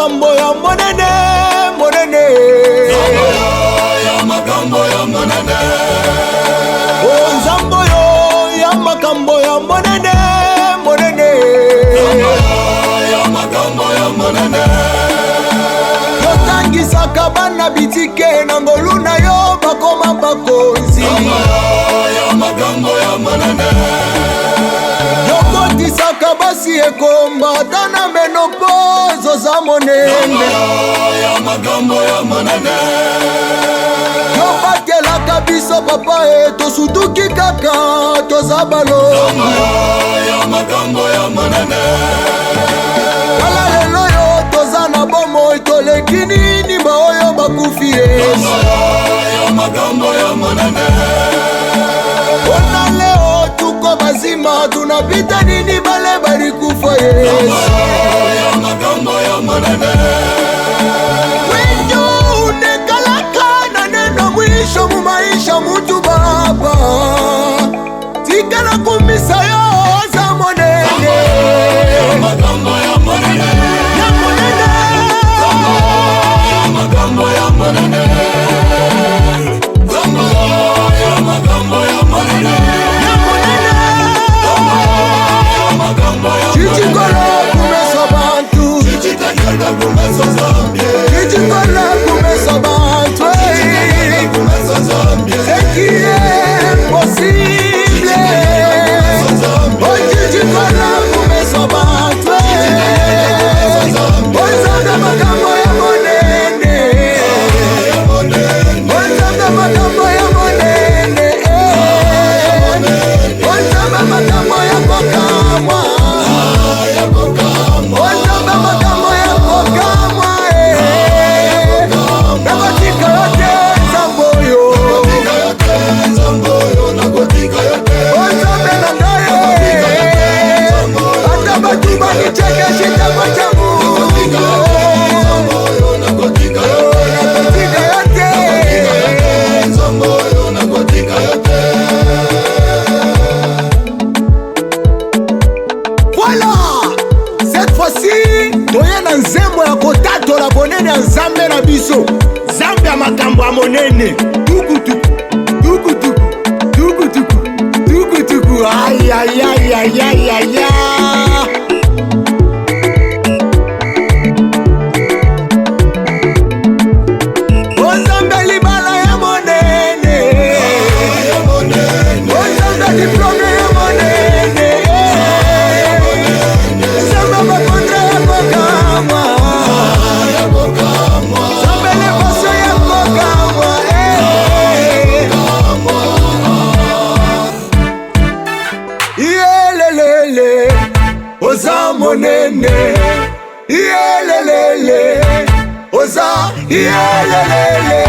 makambo ya monene monene. Nzambo ya makambo ya monene. Oh nzambo ya makambo ya monene monene. Nzambo ya makambo ya monene. Yotangisaka bana bitike na ngolu na yo bakoma bakonzi. Nzambo ya makambo ya monene. Yokotisaka basi ekomba tana menopozo za monene. Nzambo ya makambo ya monene. Yobakelaka biso papa tosutuki kaka toza balongi. Nzambo ya makambo ya monene. Kala lelo yo toza na bomo toleki nini baoyo bakufi Yesu. Ya makambo ya monene. Ona leo tuko bazima tunapita nini bale balikufa Yesu. Ya makambo ya monene. Wenjo unekalaka na neno mwisho mu maisha mutu baba. Tikala kumisa yo za monene. Ya makambo ya monene. Ya monene. Ya makambo ya monene. Nzambo ya makambo ya monene. Ya monene. Ya makambo ya monene. Chichikola kumesa bantu. Chichitakala kumesa Zambie. Chichikola kumesa bantu. Kumesa Zambie. C'est qui est possible. Oh chichikola kumesa bantu. Oh zanga makambo ya monene. Oh zanga makambo ya monene. Oh zanga makambo ya kokamwa. Oh zanga makambo ya kokamwa. Nakotika yote nzamboyo. Oh nzambe na ngaye. Ata batu banicheke shitako cha Mungu. Nakotika yote. Voilà! Cette fois-ci, toye na nzembo ya kotatola bonene ya Nzambe na biso. Nzambe ya makambo ya monene. Tukutuku, tukutuku, tukutuku, tukutuku. Ay, ay, ay, ay, ay, ay, ay. O Nzambe libala ya monene. O Nzambe diplome ya monene. Nzambe makontra ya kokamwa. Nzambe leposo ya kokamwa. Iyelelele oza monene. Iyelelele oza iyelelele.